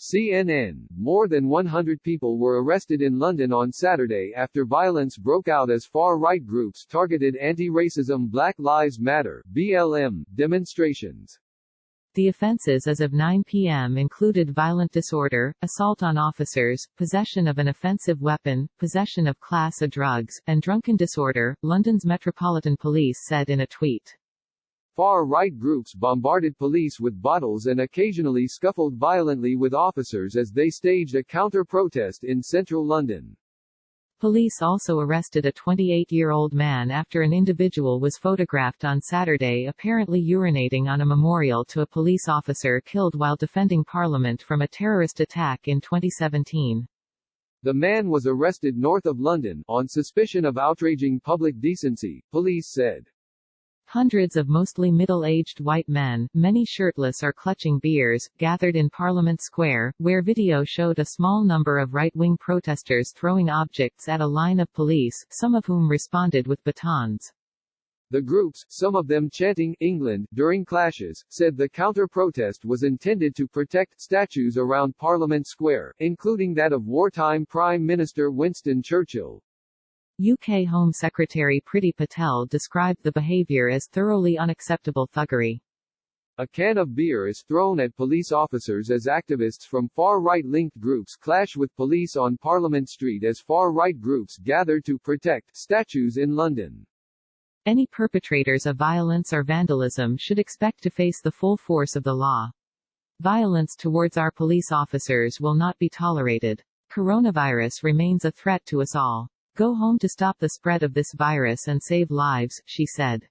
CNN. More than 100 people were arrested in London on Saturday after violence broke out as far-right groups targeted anti-racism Black Lives Matter (BLM) demonstrations. The offences as of 9 p.m. included violent disorder, assault on officers, possession of an offensive weapon, possession of Class A drugs, and drunken disorder, London's Metropolitan Police said in a tweet. Far-right groups bombarded police with bottles and occasionally scuffled violently with officers as they staged a counter-protest in central London. Police also arrested a 28-year-old man after an individual was photographed on Saturday apparently urinating on a memorial to a police officer killed while defending Parliament from a terrorist attack in 2017. The man was arrested north of London, on suspicion of outraging public decency, police said. Hundreds of mostly middle-aged white men, many shirtless or clutching beers, gathered in Parliament Square, where video showed a small number of right-wing protesters throwing objects at a line of police, some of whom responded with batons. The groups, some of them chanting "England" during clashes, said the counter-protest was intended to protect statues around Parliament Square, including that of wartime Prime Minister Winston Churchill. UK Home Secretary Priti Patel described the behaviour as thoroughly unacceptable thuggery. A can of beer is thrown at police officers as activists from far-right linked groups clash with police on Parliament Street as far-right groups gather to protect statues in London. Any perpetrators of violence or vandalism should expect to face the full force of the law. Violence towards our police officers will not be tolerated. Coronavirus remains a threat to us all. Go home to stop the spread of this virus and save lives, she said.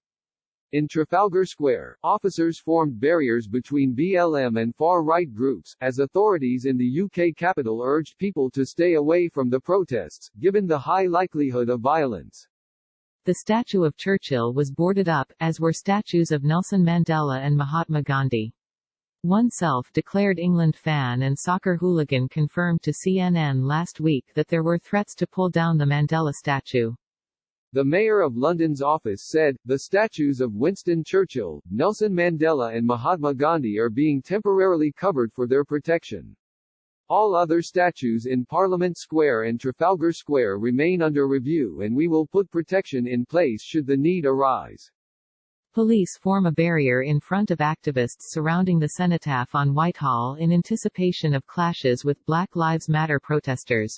In Trafalgar Square, officers formed barriers between BLM and far-right groups, as authorities in the UK capital urged people to stay away from the protests, given the high likelihood of violence. The statue of Churchill was boarded up, as were statues of Nelson Mandela and Mahatma Gandhi. One self-declared England fan and soccer hooligan confirmed to CNN last week that there were threats to pull down the Mandela statue. The Mayor of London's office said, the statues of Winston Churchill, Nelson Mandela and Mahatma Gandhi are being temporarily covered for their protection. All other statues in Parliament Square and Trafalgar Square remain under review and we will put protection in place should the need arise. Police form a barrier in front of activists surrounding the cenotaph on Whitehall in anticipation of clashes with Black Lives Matter protesters.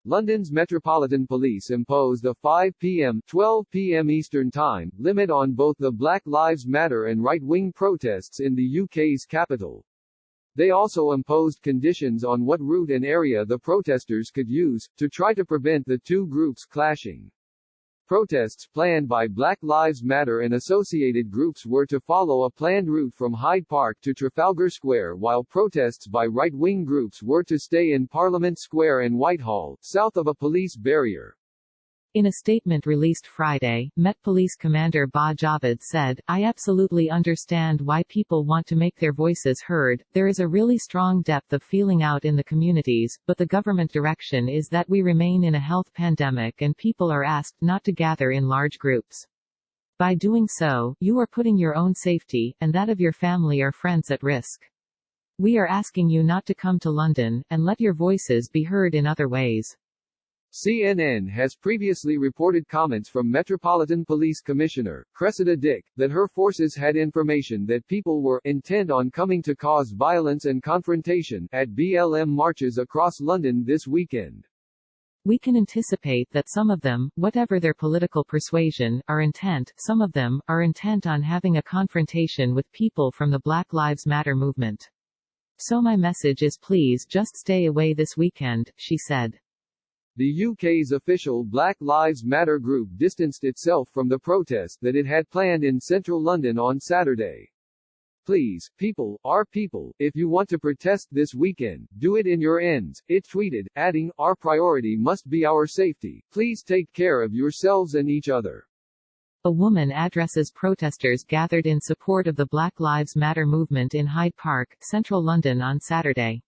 London's Metropolitan Police imposed a 5 p.m. 12 p.m. Eastern Time limit on both the Black Lives Matter and right-wing protests in the UK's capital. They also imposed conditions on what route and area the protesters could use, to try to prevent the two groups clashing. Protests planned by Black Lives Matter and associated groups were to follow a planned route from Hyde Park to Trafalgar Square, while protests by right-wing groups were to stay in Parliament Square and Whitehall, south of a police barrier. In a statement released Friday, Met Police Commander Ba Javed said, I absolutely understand why people want to make their voices heard. There is a really strong depth of feeling out in the communities, but the government direction is that we remain in a health pandemic and people are asked not to gather in large groups. By doing so, you are putting your own safety, and that of your family or friends at risk. We are asking you not to come to London, and let your voices be heard in other ways. CNN has previously reported comments from Metropolitan Police Commissioner, Cressida Dick, that her forces had information that people were intent on coming to cause violence and confrontation at BLM marches across London this weekend. We can anticipate that some of them, whatever their political persuasion, are intent on having a confrontation with people from the Black Lives Matter movement. So my message is please just stay away this weekend, she said. The UK's official Black Lives Matter group distanced itself from the protest that it had planned in central London on Saturday. Please, people, our people, if you want to protest this weekend, do it in your ends, it tweeted, adding, our priority must be our safety. Please take care of yourselves and each other. A woman addresses protesters gathered in support of the Black Lives Matter movement in Hyde Park, central London on Saturday.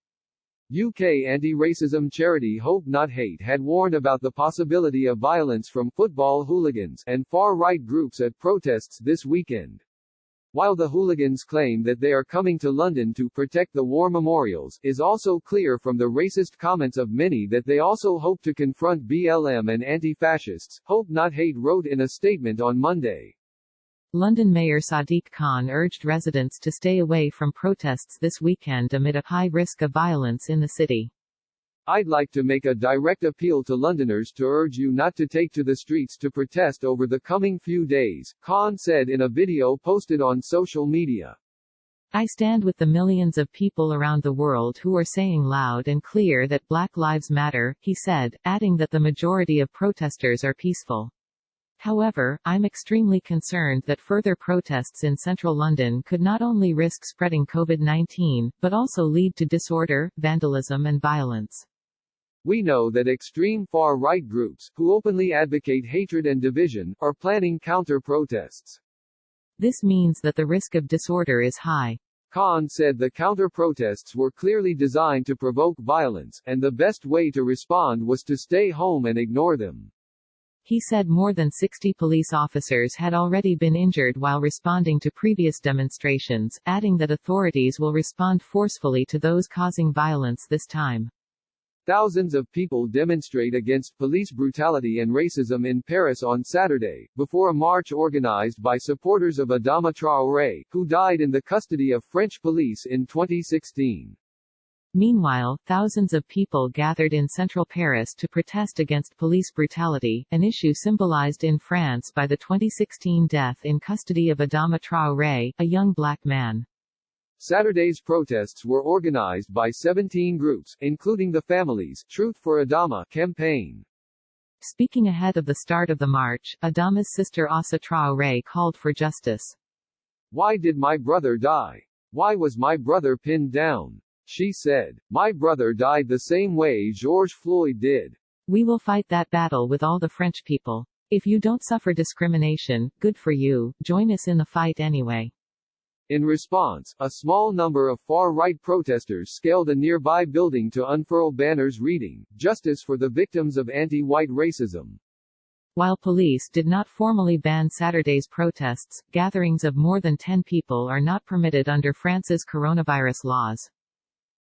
UK anti-racism charity Hope Not Hate had warned about the possibility of violence from football hooligans and far-right groups at protests this weekend. While the hooligans claim that they are coming to London to protect the war memorials, is also clear from the racist comments of many that they also hope to confront BLM and anti-fascists. Hope not hate wrote in a statement on Monday. London Mayor Sadiq Khan urged residents to stay away from protests this weekend amid a high risk of violence in the city. I'd like to make a direct appeal to Londoners to urge you not to take to the streets to protest over the coming few days, Khan said in a video posted on social media. I stand with the millions of people around the world who are saying loud and clear that Black Lives Matter, he said, adding that the majority of protesters are peaceful. However, I'm extremely concerned that further protests in central London could not only risk spreading COVID-19, but also lead to disorder, vandalism and violence. We know that extreme far-right groups, who openly advocate hatred and division, are planning counter-protests. This means that the risk of disorder is high. Khan said the counter-protests were clearly designed to provoke violence, and the best way to respond was to stay home and ignore them. He said more than 60 police officers had already been injured while responding to previous demonstrations, adding that authorities will respond forcefully to those causing violence this time. Thousands of people demonstrate against police brutality and racism in Paris on Saturday, before a march organized by supporters of Adama Traoré, who died in the custody of French police in 2016. Meanwhile, thousands of people gathered in central Paris to protest against police brutality, an issue symbolized in France by the 2016 death in custody of Adama Traoré, a young black man. Saturday's protests were organized by 17 groups, including the Families Truth for Adama campaign. Speaking ahead of the start of the march, Adama's sister Assa Traoré called for justice. Why did my brother die? Why was my brother pinned down? She said, my brother died the same way George Floyd did. We will fight that battle with all the French people. If you don't suffer discrimination, good for you, join us in the fight anyway. In response, a small number of far-right protesters scaled a nearby building to unfurl banners reading, "Justice for the victims of anti-white racism." While police did not formally ban Saturday's protests, gatherings of more than 10 people are not permitted under France's coronavirus laws.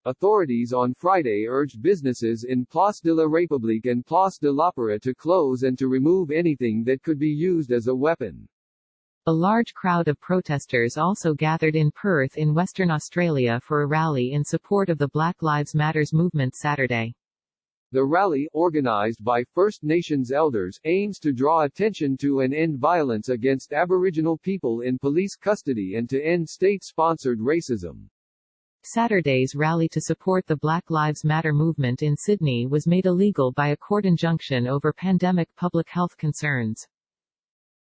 Authorities on Friday urged businesses in Place de la République and Place de l'Opéra to close and to remove anything that could be used as a weapon. A large crowd of protesters also gathered in Perth in Western Australia for a rally in support of the Black Lives Matter movement Saturday. The rally, organized by First Nations elders, aims to draw attention to and end violence against Aboriginal people in police custody and to end state-sponsored racism. Saturday's rally to support the Black Lives Matter movement in Sydney was made illegal by a court injunction over pandemic public health concerns.